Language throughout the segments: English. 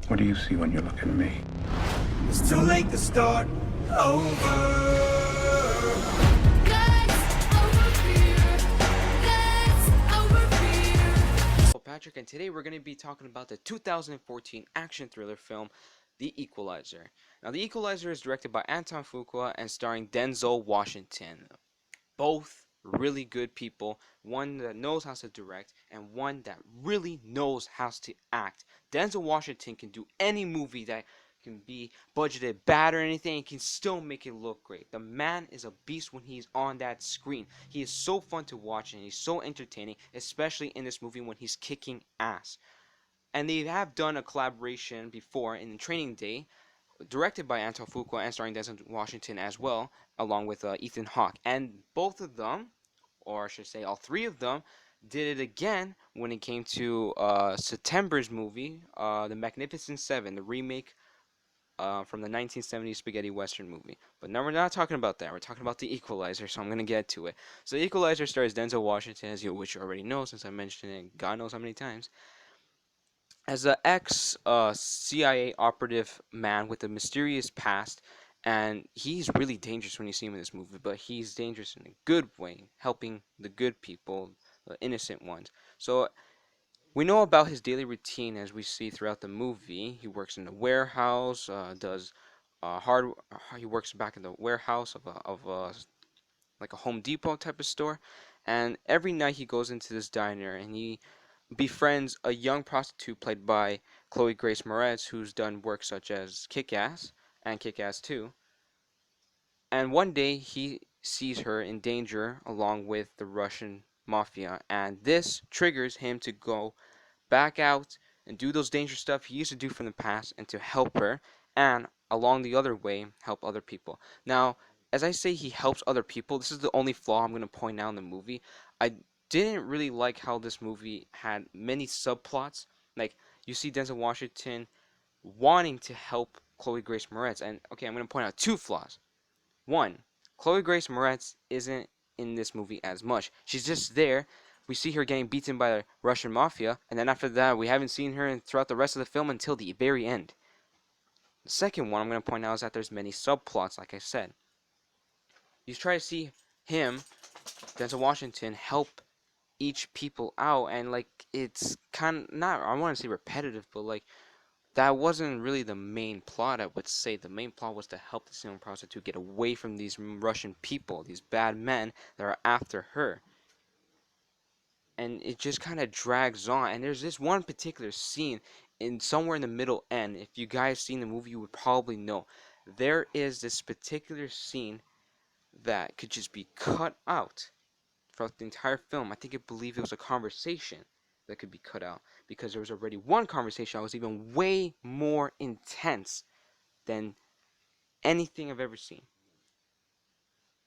What do you see when you look at me? It's too late to start over. Patrick, and today we're going to be talking about the 2014 action thriller film, The Equalizer. Now, The Equalizer is directed by Anton Fuqua and starring Denzel Washington. Both really good people, one that knows how to direct and one that really knows how to act. Denzel Washington can do any movie that can be budgeted bad or anything, he can still make it look great. The man is a beast when he's on that screen. He is so fun to watch and he's so entertaining, especially in this movie when he's kicking ass. And they have done a collaboration before in Training Day, directed by Anton Fuqua and starring Denzel Washington as well, along with Ethan Hawke. And both of them, or I should say all three of them, did it again when it came to September's movie, The Magnificent Seven, the remake from the 1970s spaghetti western movie. But now we're not talking about that. We're talking about The Equalizer, so I'm going to get to it. So The Equalizer stars Denzel Washington, which you already know since I mentioned it God knows how many times, as an ex CIA operative man with a mysterious past, and he's really dangerous when you see him in this movie, but he's dangerous in a good way, helping the good people, the innocent ones. So we know about his daily routine as we see throughout the movie. He works in the warehouse, does hard. He works back in the warehouse of like a Home Depot type of store, and every night he goes into this diner and he befriends a young prostitute played by Chloe Grace Moretz, who's done work such as Kick-Ass and Kick-Ass 2. And one day he sees her in danger along with the Russian mafia, and this triggers him to go back out and do those dangerous stuff he used to do from the past and to help her, and along the other way help other people. Now, as I say he helps other people, this is the only flaw I'm going to point out in the movie. I didn't really like how this movie had many subplots. Like, you see Denzel Washington wanting to help Chloe Grace Moretz, and okay, I'm going to point out two flaws. One, Chloe Grace Moretz isn't in this movie as much. She's just there. We see her getting beaten by the Russian mafia, and then after that, we haven't seen her throughout the rest of the film until the very end. The second one I'm going to point out is that there's many subplots, like I said. You try to see him, Denzel Washington, help each people out, and like it's kind of not, I want to say repetitive, but like that wasn't really the main plot. I would say the main plot was to help this young prostitute get away from these Russian people, these bad men that are after her. And it just kind of drags on. And there's this one particular scene in somewhere in the middle end. If you guys seen the movie, you would probably know. There is this particular scene that could just be cut out throughout the entire film. I believe it was a conversation that could be cut out because there was already one conversation that was even way more intense than anything I've ever seen.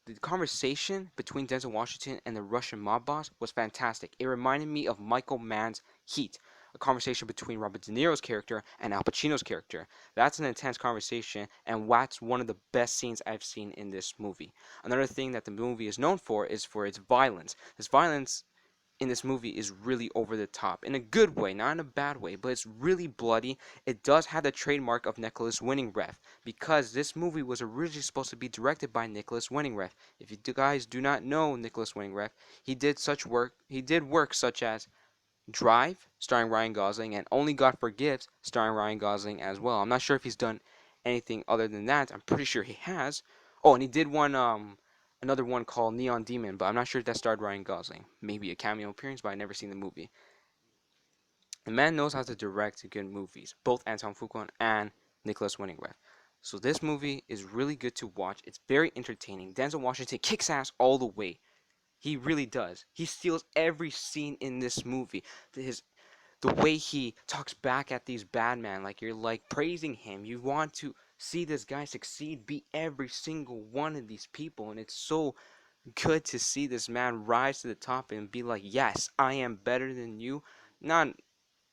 The conversation between Denzel Washington and the Russian mob boss was fantastic. It reminded me of Michael Mann's Heat, a conversation between Robert De Niro's character and Al Pacino's character. That's an intense conversation, and that's one of the best scenes I've seen in this movie. Another thing that the movie is known for is for its violence. This violence in this movie is really over the top in a good way, not in a bad way, but it's really bloody. It does have the trademark of Nicholas Winding Refn because this movie was originally supposed to be directed by Nicholas Winding Refn. If you guys do not know Nicholas Winding Refn, he did work such as Drive, starring Ryan Gosling, and Only God Forgives, starring Ryan Gosling as well. I'm not sure if he's done anything other than that. I'm pretty sure he has. Oh, and he did another one called Neon Demon, but I'm not sure if that starred Ryan Gosling. Maybe a cameo appearance, but I never seen the movie. The man knows how to direct good movies, both Anton Fuqua and Nicholas Winding Refn. So this movie is really good to watch. It's very entertaining. Denzel Washington kicks ass all the way. He really does. He steals every scene in this movie. The way he talks back at these bad men, like you're like praising him. You want to see this guy succeed, beat every single one of these people, and it's so good to see this man rise to the top and be like, yes, I am better than you. Not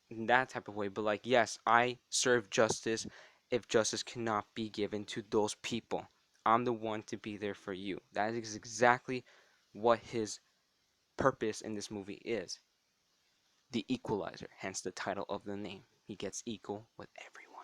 in that type of way, but like, yes, I serve justice if justice cannot be given to those people. I'm the one to be there for you. That is exactly what his purpose in this movie is. The Equalizer, hence the title of the name. He gets equal with everyone.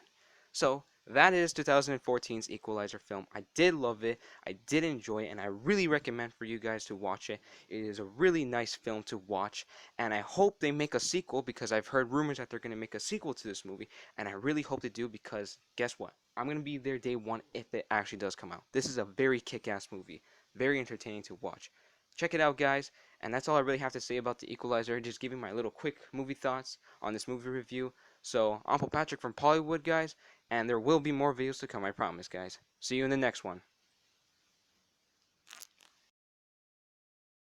So that is 2014's Equalizer film. I did love it. I did enjoy it, and I really recommend for you guys to watch it. It is a really nice film to watch, and I hope they make a sequel because I've heard rumors that they're going to make a sequel to this movie, and I really hope they do because guess what? I'm going to be there day one if it actually does come out. This is a very kick-ass movie, very entertaining to watch. Check it out, guys, and that's all I really have to say about The Equalizer. Just giving my little quick movie thoughts on this movie review. So, I'm Paul Patrick from Pollywood, guys, and there will be more videos to come, I promise, guys. See you in the next one.